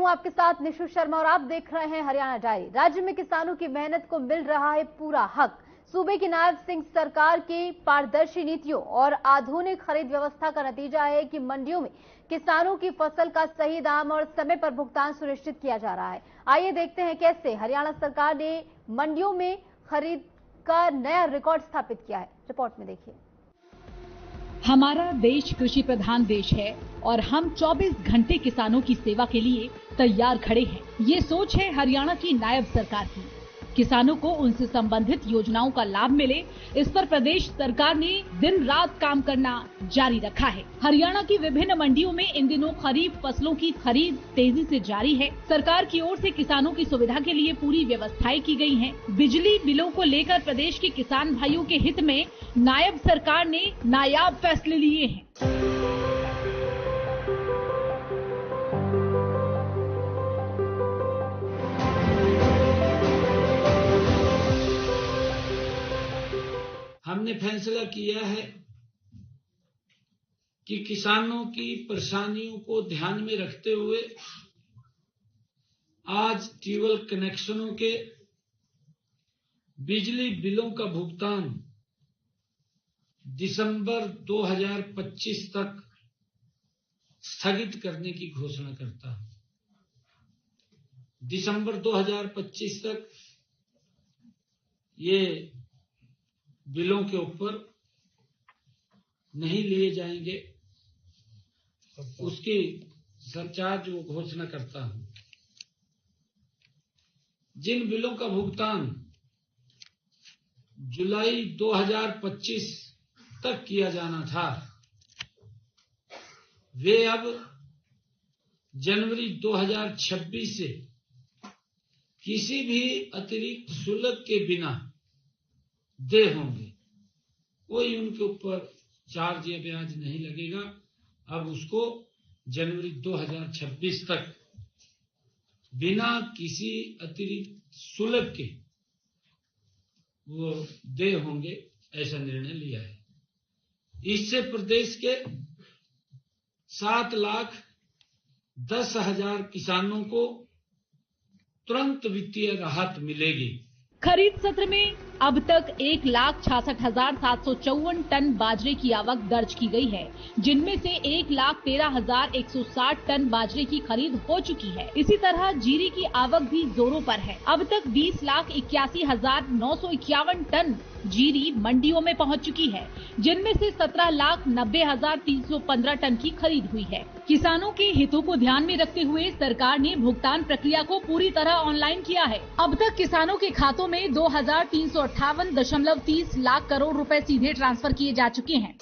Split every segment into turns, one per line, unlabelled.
हूं आपके साथ निशु शर्मा और आप देख रहे हैं हरियाणा डायरी। राज्य में किसानों की मेहनत को मिल रहा है पूरा हक। सूबे की नायब सिंह सरकार की पारदर्शी नीतियों और आधुनिक खरीद व्यवस्था का नतीजा है कि मंडियों में किसानों की फसल का सही दाम और समय पर भुगतान सुनिश्चित किया जा रहा है। आइए देखते हैं कैसे हरियाणा सरकार ने मंडियों में खरीद का नया रिकॉर्ड स्थापित किया है। रिपोर्ट में देखिए।
हमारा देश कृषि प्रधान देश है और हम 24 घंटे किसानों की सेवा के लिए तैयार खड़े हैं। ये सोच है हरियाणा की नायब सरकार की। किसानों को उनसे संबंधित योजनाओं का लाभ मिले, इस पर प्रदेश सरकार ने दिन रात काम करना जारी रखा है। हरियाणा की विभिन्न मंडियों में इन दिनों खरीफ फसलों की खरीद तेजी से जारी है। सरकार की ओर से किसानों की सुविधा के लिए पूरी व्यवस्थाएं की गई हैं। बिजली बिलों को लेकर प्रदेश के किसान भाइयों के हित में नायब सरकार ने नायाब फैसले लिए हैं।
हमने फैसला किया है कि किसानों की परेशानियों को ध्यान में रखते हुए आज ट्यूबवेल कनेक्शनों के बिजली बिलों का भुगतान दिसंबर 2025 तक स्थगित करने की घोषणा करता हूं। दिसंबर 2025 तक ये बिलों के ऊपर नहीं लिए जाएंगे, उसकी सरचार्ज वो घोषणा करता हूं। जिन बिलों का भुगतान जुलाई 2025 तक किया जाना था, वे अब जनवरी 2026 से किसी भी अतिरिक्त शुल्क के बिना दे होंगे। कोई उनके ऊपर चार्ज या ब्याज नहीं लगेगा। अब उसको जनवरी 2026 तक बिना किसी अतिरिक्त शुल्क के वो दे होंगे, ऐसा निर्णय लिया है। इससे प्रदेश के 7,10,000 किसानों को तुरंत वित्तीय राहत मिलेगी।
खरीद सत्र में अब तक 1,66,754 टन बाजरे की आवक दर्ज की गई है, जिनमें से 1,13,160 टन बाजरे की खरीद हो चुकी है। इसी तरह जीरी की आवक भी जोरों पर है। अब तक 20,81,951 टन जीरी मंडियों में पहुंच चुकी है, जिनमें से 17,90,315 टन की खरीद हुई है। किसानों के हितों को ध्यान में रखते हुए सरकार ने भुगतान प्रक्रिया को पूरी तरह ऑनलाइन किया है। अब तक किसानों के खातों में 2,358.30 लाख करोड़ रुपए सीधे ट्रांसफर किए जा चुके हैं।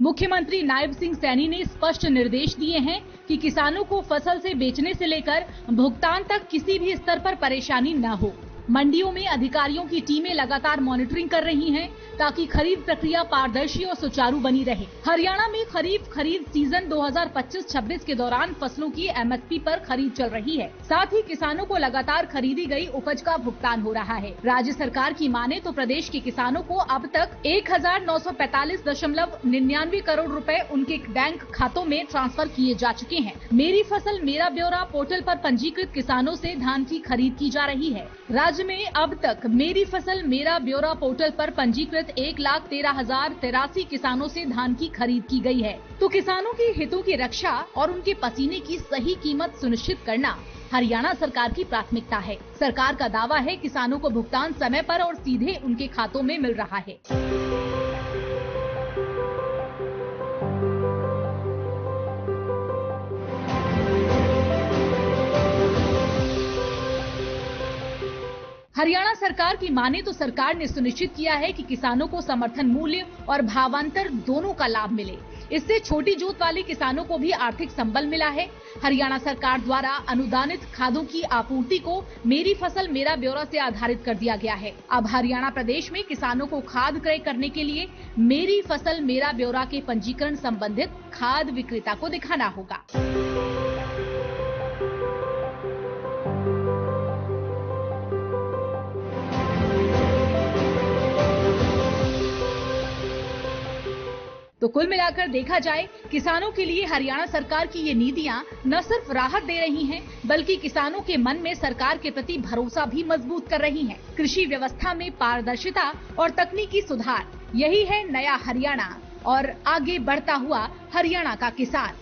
मुख्यमंत्री नायब सिंह सैनी ने स्पष्ट निर्देश दिए हैं कि किसानों को फसल से बेचने से लेकर भुगतान तक किसी भी स्तर पर परेशानी न हो। मंडियों में अधिकारियों की टीमें लगातार मॉनिटरिंग कर रही हैं ताकि खरीद प्रक्रिया पारदर्शी और सुचारू बनी रहे। हरियाणा में खरीफ खरीद सीजन 2025-26 के दौरान फसलों की एमएसपी पर खरीद चल रही है। साथ ही किसानों को लगातार खरीदी गई उपज का भुगतान हो रहा है। राज्य सरकार की माने तो प्रदेश के किसानों को अब तक 1,945.99 करोड़ रुपए उनके बैंक खातों में ट्रांसफर किए जा चुके हैं। मेरी फसल मेरा ब्यौरा पोर्टल पर पंजीकृत किसानों से धान की खरीद की जा रही है। राज्य में अब तक मेरी फसल मेरा ब्यौरा पोर्टल पर पंजीकृत 1,13,083 किसानों से धान की खरीद की गई है। तो किसानों के हितों की रक्षा और उनके पसीने की सही कीमत सुनिश्चित करना हरियाणा सरकार की प्राथमिकता है। सरकार का दावा है किसानों को भुगतान समय पर और सीधे उनके खातों में मिल रहा है। हरियाणा सरकार की माने तो सरकार ने सुनिश्चित किया है कि किसानों को समर्थन मूल्य और भावांतर दोनों का लाभ मिले। इससे छोटी जोत वाले किसानों को भी आर्थिक संबल मिला है। हरियाणा सरकार द्वारा अनुदानित खादों की आपूर्ति को मेरी फसल मेरा ब्यौरा से आधारित कर दिया गया है। अब हरियाणा प्रदेश में किसानों को खाद क्रय करने के लिए मेरी फसल मेरा ब्यौरा के पंजीकरण संबंधित खाद विक्रेता को दिखाना होगा। तो कुल मिलाकर देखा जाए, किसानों के लिए हरियाणा सरकार की ये नीतियां न सिर्फ राहत दे रही हैं, बल्कि किसानों के मन में सरकार के प्रति भरोसा भी मजबूत कर रही हैं। कृषि व्यवस्था में पारदर्शिता और तकनीकी सुधार, यही है नया हरियाणा और आगे बढ़ता हुआ हरियाणा का किसान।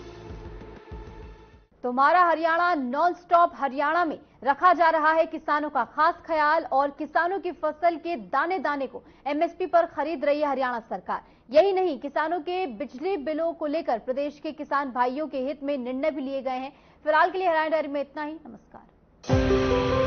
तुम्हारा हरियाणा नॉन स्टॉप हरियाणा में रखा जा रहा है किसानों का खास ख्याल और किसानों की फसल के दाने दाने को एमएसपी पर खरीद रही है हरियाणा सरकार। यही नहीं, किसानों के बिजली बिलों को लेकर प्रदेश के किसान भाइयों के हित में निर्णय भी लिए गए हैं। फिलहाल के लिए हरियाणा डायरी में इतना ही। नमस्कार।